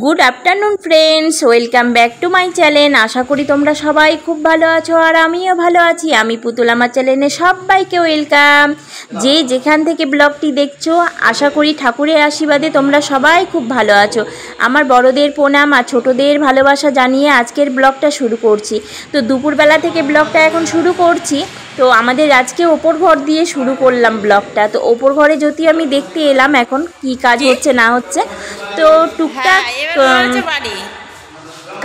Good afternoon friends, welcome back to my channel. আশা করি তোমরা সবাই খুব ভালো আছো আর আমিও ভালো আছি। আমি পুতুল, আমার চ্যানেলে সবাইকে ওয়েলকাম। যে যেখান থেকে ব্লগটি দেখছো, আশা করি ঠাকুরের আশীর্বাদে তোমরা সবাই খুব ভালো আছো। আমার বড়দের প্রণাম আর ছোটদের ভালোবাসা জানিয়ে আজকের ব্লগটা শুরু করছি। তো দুপুরবেলা থেকে ব্লগটা এখন শুরু করছি। তো আমাদের আজকে ওপর ঘর দিয়ে শুরু করলাম ব্লগটা। তো ওপর ঘরে যদি আমি দেখতে এলাম এখন কি কাজ হচ্ছে না হচ্ছে। তো টুকটাক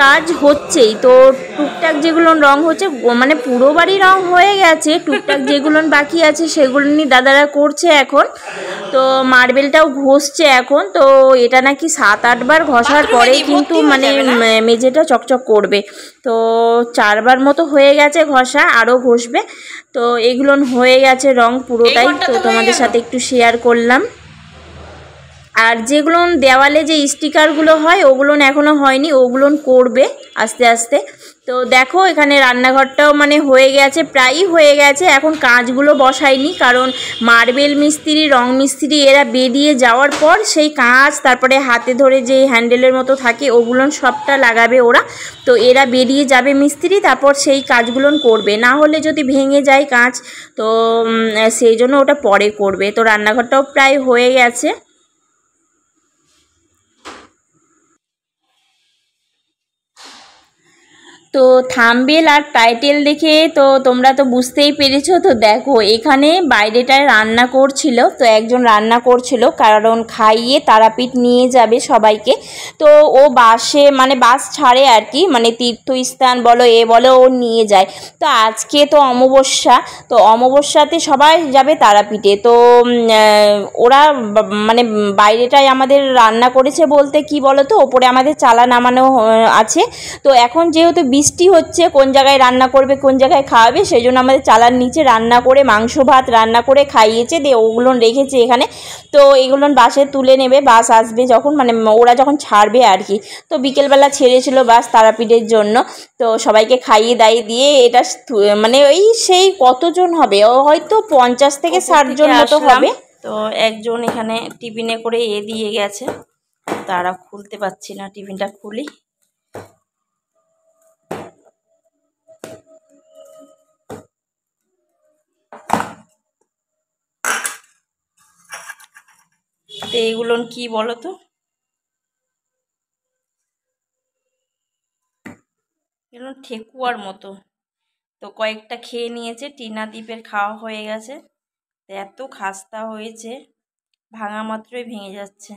কাজ হচ্ছেই। তো টুকটাক যেগুলো রং হচ্ছে, মানে পুরো বাড়ি রং হয়ে গেছে, টুকটাক যেগুলো বাকি আছে সেগুলো নিয়ে দাদারা করছে এখন। তো মার্বেলটাও ঘষছে এখন। তো এটা নাকি 7-8 বার ঘষার পরে কিন্তু মানে মেঝেটা চকচক করবে। তো 4 বার মতো হয়ে গেছে ঘষা, আরও ঘষবে। তো এগুলো হয়ে গেছে রং পুরোটাই। তো তোমাদের সাথে একটু শেয়ার করলাম। আর যেগুলো দেওয়ালে যে স্টিকারগুলো হয় ওগুলো এখনও হয়নি, ওগুলো করবে আস্তে আস্তে। তো দেখো এখানে রান্নাঘরটাও মানে হয়ে গেছে, প্রায়ই হয়ে গেছে। এখন কাঁচগুলো বসায়নি, কারণ মার্বেল মিস্ত্রি, রং মিস্ত্রি এরা বেরিয়ে যাওয়ার পর সেই কাঁচ, তারপরে হাতে ধরে যে হ্যান্ডেলের মতো থাকে ওগুলো সবটা লাগাবে ওরা। তো এরা বেরিয়ে যাবে মিস্ত্রি, তারপর সেই কাজগুলো করবে। না হলে যদি ভেঙে যায় কাঁচ, তো সেই জন্য ওটা পরে করবে। তো রান্নাঘরটাও প্রায় হয়ে গেছে। তো থাম্বনেল আর টাইটেল দেখে তো তোমরা তো বুঝতেই পেরেছো। তো দেখো এখানে বাইরেটায় রান্না করছিল, তো একজন রান্না করছিল কারণ খাইয়ে তারাপীঠ নিয়ে যাবে সবাইকে। তো ও বাসে মানে বাস ছাড়ে আর কি, মানে তীর্থস্থান বলো এ বলো ও নিয়ে যায়। তো আজকে তো অমাবস্যা, তো অমাবস্যাতে সবাই যাবে তারাপীঠে। তো ওরা মানে বাইরেটায় আমাদের রান্না করেছে বলতে কি বলো তো, ওপরে আমাদের চালা নামানো আছে। তো এখন যেহেতু বৃষ্টি হচ্ছে, কোন জায়গায় রান্না করবে কোন জায়গায় খাওয়াবে, সেই জন্য আমাদের চালার নিচে রান্না করে মাংস ভাত রান্না করে খাইয়েছে, দিয়ে ওগুলো রেখেছে এখানে। তো এগুলো বাসে তুলে নেবে, বাস আসবে যখন, মানে ওরা যখন ছাড়বে আর কি। তো বিকেলবেলা ছেড়েছিল বাস তারাপীঠের জন্য। তো সবাইকে খাইয়ে দাইয়ে দিয়ে এটা মানে ওই সেই কতজন হবে, হয়তো 50 থেকে 60 জন মতো হবে। তো একজন এখানে টিফিনে করে দিয়ে গেছে, তারা খুলতে পারছি না, টিফিনটা খুলি। তো এইগুলো কি বলো তো, এগুলো ঠেকুয়ার মতো। তো কয়েকটা খেয়ে নিয়েছে, টিনা দ্বীপের খাওয়া হয়ে গেছে। তো এত খাস্তা হয়েছে, ভাঙা মাত্রই ভেঙে যাচ্ছে।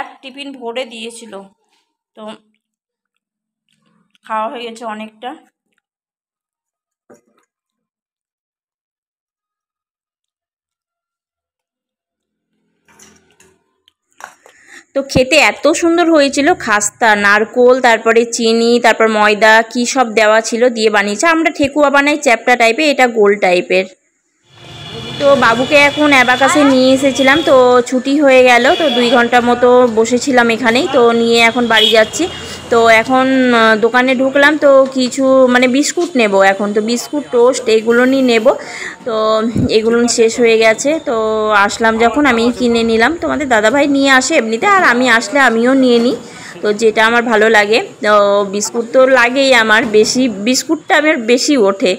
এক টিফিন ভরে দিয়েছিল, তো খাওয়া হয়ে গেছে অনেকটা। তো খেতে এত সুন্দর হয়েছিল, খাস্তা, নারকোল, তারপরে চিনি, তারপর ময়দা কি সব দেওয়া ছিল দিয়ে বানিয়েছে। আমরা ঠেকুয়া বানাই চ্যাপ্টা টাইপের, এটা গোল টাইপের। তো বাবুকে এখন অ্যাবাকাসে নিয়ে এসেছিলাম, তো ছুটি হয়ে গেল। তো 2 ঘন্টা মতো বসেছিলাম এখানেই, তো নিয়ে এখন বাড়ি যাচ্ছি। তো এখন দোকানে ঢুকলাম, তো কিছু মানে বিস্কুট নেব এখন। তো বিস্কুট, টোস্ট এগুলো নিয়ে নেব। তো এগুলো শেষ হয়ে গেছে, তো আসলাম যখন আমি কিনে নিলাম। তোমাদের দাদাভাই নিয়ে আসে এমনিতে, আর আমি আসলে আমিও নিয়ে নিই। তো যেটা আমার ভালো লাগে, তো বিস্কুট তো লাগেই আমার, বেশি বিস্কুটটা আমার বেশি ওঠে।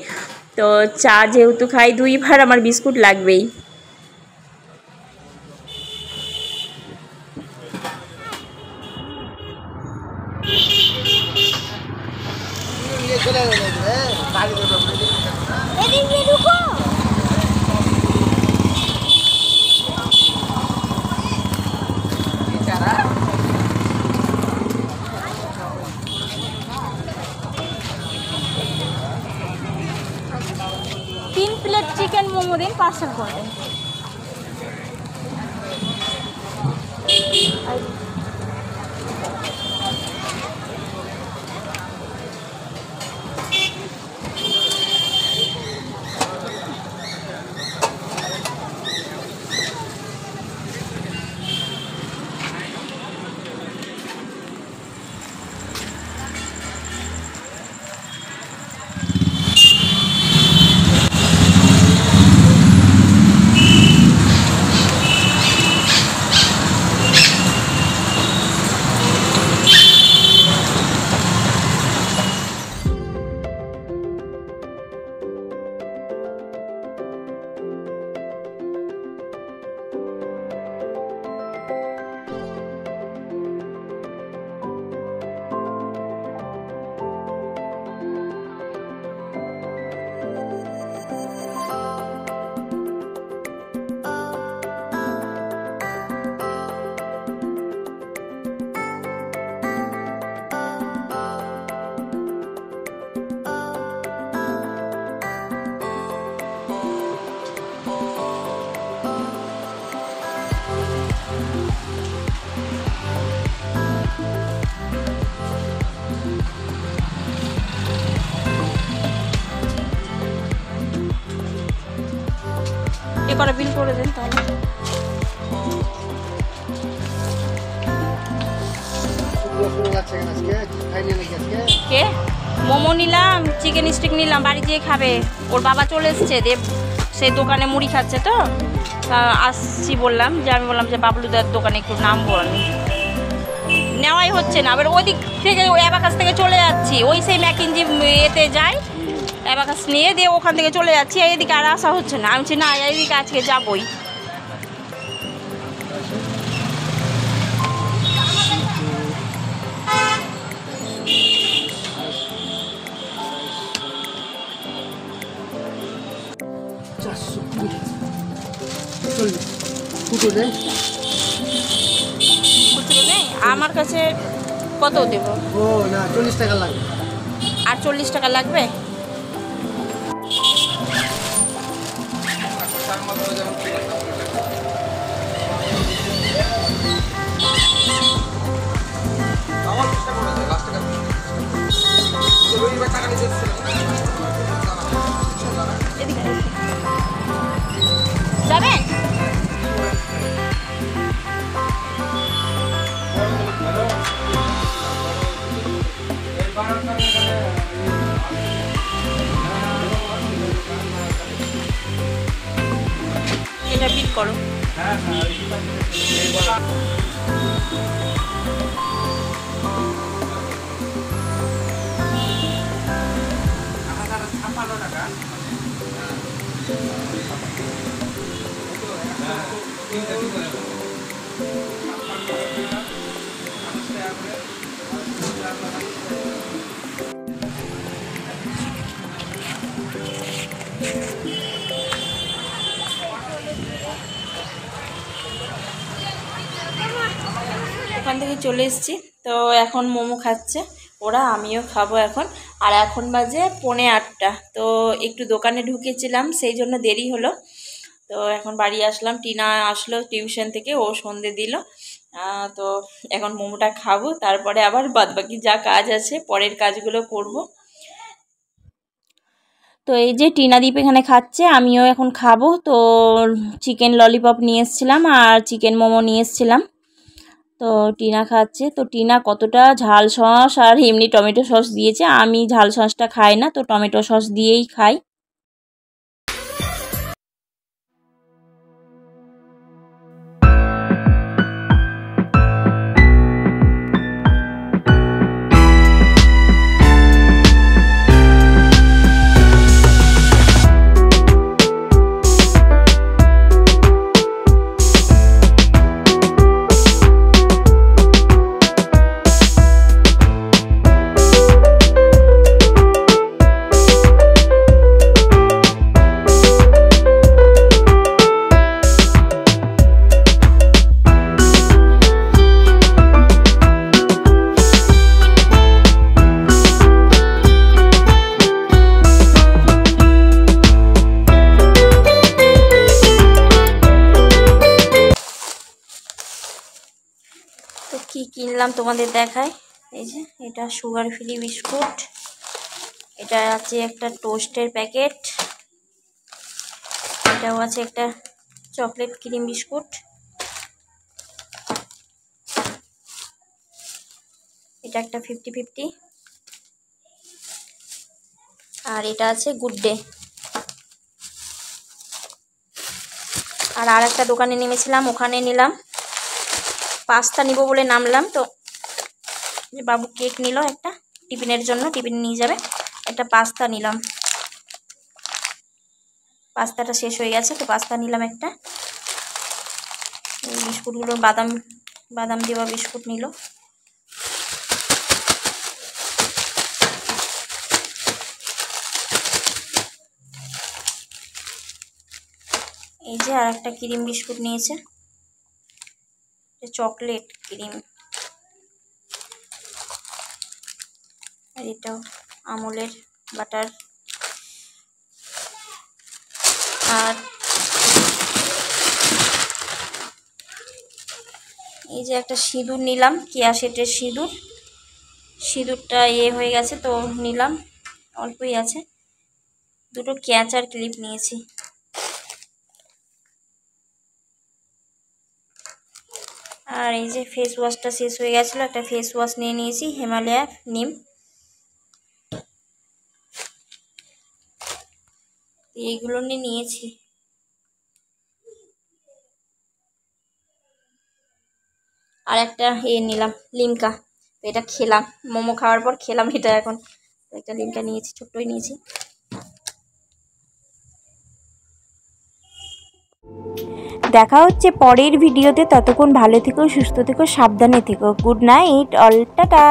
তো চা যেহেতু খাই 2 বার, আমার বিস্কুট লাগবেই। तीन प्लेट चिकेन मोमो दिन पार्सल कर दें। করে বিল করে দেন তাহলে। কে মোমো নিলাম, চিকেন স্টিক নিলাম, বাড়ি যেয়ে খাবে। ওর বাবা চলে এসছে, দেব সেই দোকানে মুড়ি খাচ্ছে তো আসছি বললাম, যে আমি বললাম যে বাবলুদার দোকানে একটু নাম বলি, নেওয়াই হচ্ছে না। আবার ওই দিক থেকে ওই অ্যাবাকাস থেকে চলে যাচ্ছি, ওই সেই ম্যাকিনজি এতে যাই, অ্যাবাকাস নিয়ে দিয়ে ওখান থেকে চলে যাচ্ছি, এইদিকে আর আসা হচ্ছে না। আমি বলছি না এইদিকে আজকে যাবই। খুচরো নেই আমার কাছে, কত দেব? ও না 40 টাকা লাগবে। আর 40 টাকা লাগবে? যাবেন? এটা বিল করো। ওখান থেকে চলে এসেছি, তো এখন মোমো খাচ্ছে ওরা, আমিও খাবো এখন। আর এখন বাজে 7:45, তো একটু দোকানে ঢুকেছিলাম সেই জন্য দেরি হলো। তো এখন বাড়ি আসলাম, টিনা আসলো টিউশন থেকে, ও সন্ধে দিল। তো এখন মোমোটা খাবো, তারপরে আবার বাদবাকি যা কাজ আছে পরের কাজগুলো করব। তো এই যে টিনাদীপ এখানে খাচ্ছে, আমিও এখন খাবো। তো চিকেন ললিপপ নিয়ে এসেছিলাম আর চিকেন মোমো নিয়ে এসেছিলাম। তো টিনা খাচ্ছে, তো টিনা কতটা ঝাল সস আর এমনি টমেটো সস দিয়েছে, আমি ঝাল সসটা খাই না, তো টমেটো সস দিয়েই খাই। তো কি কিনলাম তোমাদের দেখায়। এই যে এটা সুগার ফ্রি বিস্কুট, এটা আছে একটা টোস্টের প্যাকেট, এটাও আছে একটা চকলেট ক্রিম বিস্কুট, এটা একটা 50-50, আর এটা আছে গুড ডে। আর একটা দোকানে নেমেছিলাম, ওখানে নিলাম পাস্তা নিব বলে নামলাম, তো যে বাবু কেক নিল একটা টিফিনের জন্য, টিফিন নিয়ে যাবে, একটা পাস্তা নিলাম। পাস্তাটা শেষ হয়ে গেছে, তো পাস্তা নিলাম একটা। বিস্কুটগুলো বাদাম বাদাম দেওয়া বিস্কুট নিল। এই যে আর একটা ক্রিম বিস্কুট নিয়েছে, চকলেট ক্রিম, আর এটাও আমুলের বাটার। আর এই যে একটা সিঁদুর নিলাম, কেয়া শেটের সিঁদুর, সিঁদুরটা হয়ে গেছে তো নিলাম, অল্পই আছে। দুটো ক্যাচ আর ক্লিপ নিয়েছি। আর এই যে ফেস ওয়াশটা শেষ হয়ে গেছিলো, একটা ফেস ওয়াশ নিয়ে নিয়েছি হিমালয়া নিম। এইগুলো নিয়েছি। আর একটা নিলাম লিমকা, এটা খেলাম মোমো খাওয়ার পর খেলাম এটা। এখন একটা লিমকা নিয়েছি, ছোট্টই নিয়েছি। দেখা হচ্ছে পরের ভিডিওতে, ততক্ষণ ভালো থেকো, সুস্থ থেকো, সাবধানে থেকো। Good night all, tata.